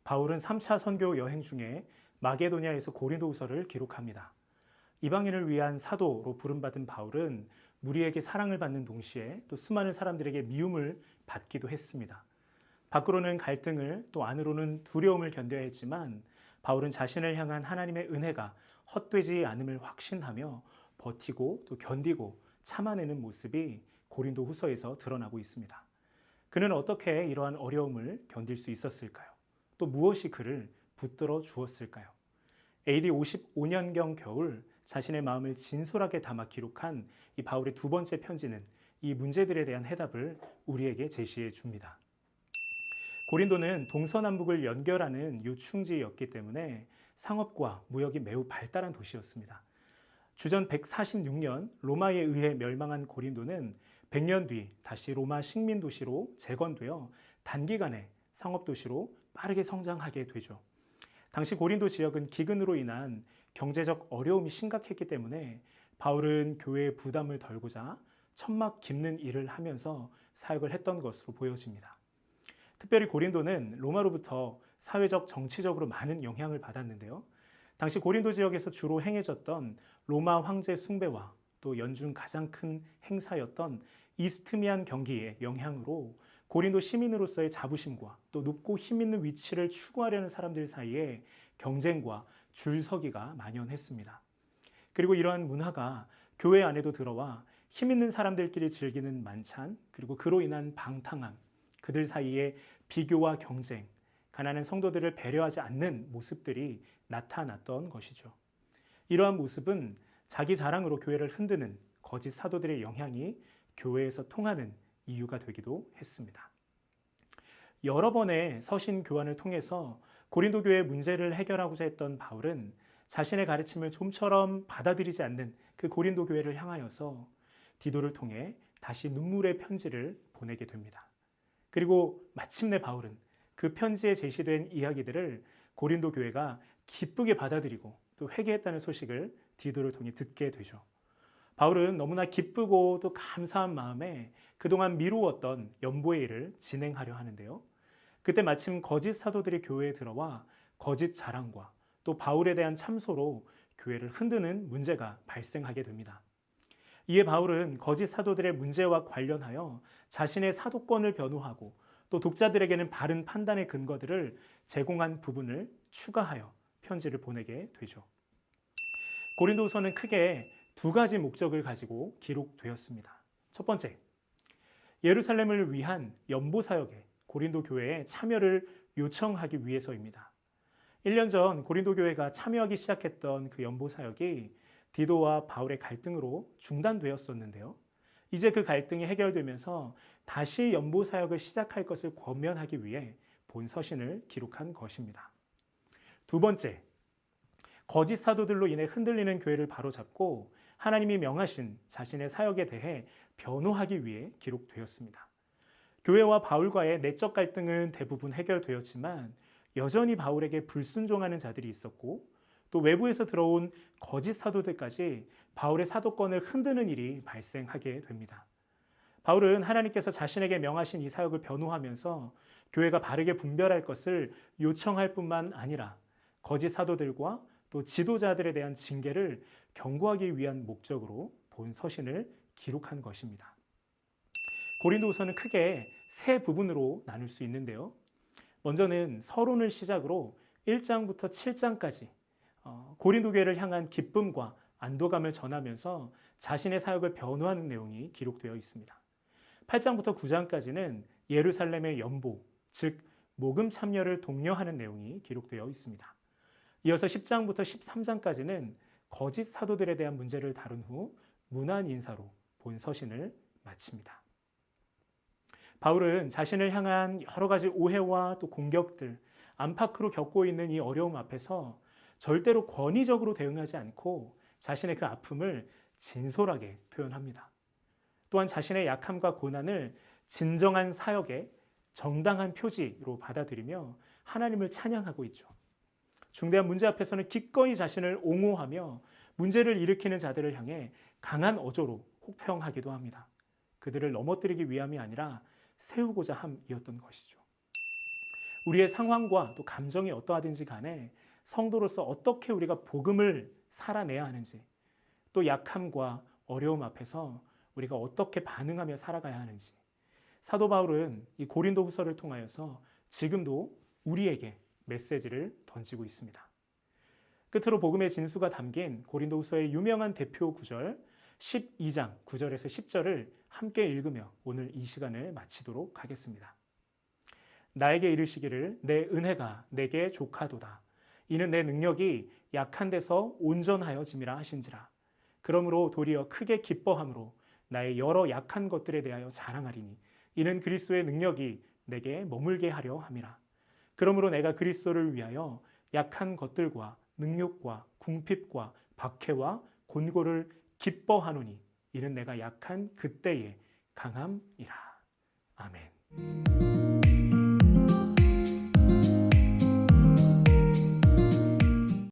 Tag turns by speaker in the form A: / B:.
A: 바울은 3차 선교 여행 중에 마게도냐에서 고린도후서를 기록합니다. 이방인을 위한 사도로 부름받은 바울은 무리에게 사랑을 받는 동시에 또 수많은 사람들에게 미움을 받기도 했습니다. 밖으로는 갈등을 또 안으로는 두려움을 견뎌야 했지만 바울은 자신을 향한 하나님의 은혜가 헛되지 않음을 확신하며 버티고 또 견디고 참아내는 모습이 고린도 후서에서 드러나고 있습니다. 그는 어떻게 이러한 어려움을 견딜 수 있었을까요? 또 무엇이 그를 붙들어 주었을까요? AD 55년경 겨울 자신의 마음을 진솔하게 담아 기록한 이 바울의 두 번째 편지는 이 문제들에 대한 해답을 우리에게 제시해 줍니다. 고린도는 동서남북을 연결하는 요충지였기 때문에 상업과 무역이 매우 발달한 도시였습니다. 주전 146년 로마에 의해 멸망한 고린도는 100년 뒤 다시 로마 식민 도시로 재건되어 단기간에 상업 도시로 빠르게 성장하게 되죠. 당시 고린도 지역은 기근으로 인한 경제적 어려움이 심각했기 때문에 바울은 교회의 부담을 덜고자 천막 깁는 일을 하면서 사역을 했던 것으로 보여집니다. 특별히 고린도는 로마로부터 사회적, 정치적으로 많은 영향을 받았는데요. 당시 고린도 지역에서 주로 행해졌던 로마 황제 숭배와 또 연중 가장 큰 행사였던 이스트미안 경기의 영향으로 고린도 시민으로서의 자부심과 또 높고 힘있는 위치를 추구하려는 사람들 사이에 경쟁과 줄서기가 만연했습니다. 그리고 이러한 문화가 교회 안에도 들어와 힘있는 사람들끼리 즐기는 만찬, 그리고 그로 인한 방탕함, 그들 사이에 비교와 경쟁, 가난한 성도들을 배려하지 않는 모습들이 나타났던 것이죠. 이러한 모습은 자기 자랑으로 교회를 흔드는 거짓 사도들의 영향이 교회에서 통하는 이유가 되기도 했습니다. 여러 번의 서신 교환을 통해서 고린도 교회의 문제를 해결하고자 했던 바울은 자신의 가르침을 좀처럼 받아들이지 않는 그 고린도 교회를 향하여서 디도를 통해 다시 눈물의 편지를 보내게 됩니다. 그리고 마침내 바울은 그 편지에 제시된 이야기들을 고린도 교회가 기쁘게 받아들이고 또 회개했다는 소식을 디도를 통해 듣게 되죠. 바울은 너무나 기쁘고 또 감사한 마음에 그동안 미루었던 연보의 일을 진행하려 하는데요. 그때 마침 거짓 사도들이 교회에 들어와 거짓 자랑과 또 바울에 대한 참소로 교회를 흔드는 문제가 발생하게 됩니다. 이에 바울은 거짓 사도들의 문제와 관련하여 자신의 사도권을 변호하고 또 독자들에게는 바른 판단의 근거들을 제공한 부분을 추가하여 편지를 보내게 되죠. 고린도후서는 크게 두 가지 목적을 가지고 기록되었습니다. 첫 번째, 예루살렘을 위한 연보 사역에 고린도 교회에 참여를 요청하기 위해서입니다. 1년 전 고린도 교회가 참여하기 시작했던 그 연보 사역이 디도와 바울의 갈등으로 중단되었었는데요. 이제 그 갈등이 해결되면서 다시 연보 사역을 시작할 것을 권면하기 위해 본 서신을 기록한 것입니다. 두 번째, 거짓 사도들로 인해 흔들리는 교회를 바로잡고 하나님이 명하신 자신의 사역에 대해 변호하기 위해 기록되었습니다. 교회와 바울과의 내적 갈등은 대부분 해결되었지만 여전히 바울에게 불순종하는 자들이 있었고 또 외부에서 들어온 거짓 사도들까지 바울의 사도권을 흔드는 일이 발생하게 됩니다. 바울은 하나님께서 자신에게 명하신 이 사역을 변호하면서 교회가 바르게 분별할 것을 요청할 뿐만 아니라 거짓 사도들과 또 지도자들에 대한 징계를 경고하기 위한 목적으로 본 서신을 기록한 것입니다. 고린도후서는 크게 세 부분으로 나눌 수 있는데요. 먼저는 서론을 시작으로 1장부터 7장까지 고린도 교회를 향한 기쁨과 안도감을 전하면서 자신의 사역을 변호하는 내용이 기록되어 있습니다. 8장부터 9장까지는 예루살렘의 연보, 즉 모금 참여를 독려하는 내용이 기록되어 있습니다. 이어서 10장부터 13장까지는 거짓 사도들에 대한 문제를 다룬 후 문안 인사로 본 서신을 마칩니다. 바울은 자신을 향한 여러 가지 오해와 또 공격들, 안팎으로 겪고 있는 이 어려움 앞에서 절대로 권위적으로 대응하지 않고 자신의 그 아픔을 진솔하게 표현합니다. 또한 자신의 약함과 고난을 진정한 사역의 정당한 표지로 받아들이며 하나님을 찬양하고 있죠. 중대한 문제 앞에서는 기꺼이 자신을 옹호하며 문제를 일으키는 자들을 향해 강한 어조로 혹평하기도 합니다. 그들을 넘어뜨리기 위함이 아니라 세우고자 함이었던 것이죠. 우리의 상황과 또 감정이 어떠하든지 간에 성도로서 어떻게 우리가 복음을 살아내야 하는지, 또 약함과 어려움 앞에서 우리가 어떻게 반응하며 살아가야 하는지, 사도 바울은 이 고린도후서를 통하여서 지금도 우리에게 메시지를 던지고 있습니다. 끝으로 복음의 진수가 담긴 고린도후서의 유명한 대표 구절 12장 9절에서 10절을 함께 읽으며 오늘 이 시간을 마치도록 하겠습니다. 나에게 이르시기를 내 은혜가 내게 족하도다. 이는 내 능력이 약한 데서 온전하여짐이라 하신지라. 그러므로 도리어 크게 기뻐함으로 나의 여러 약한 것들에 대하여 자랑하리니 이는 그리스도의 능력이 내게 머물게 하려 함이라. 그러므로 내가 그리스도를 위하여 약한 것들과 능욕과 궁핍과 박해와 곤고를 기뻐하노니 이는 내가 약한 그때의 강함이라. 아멘.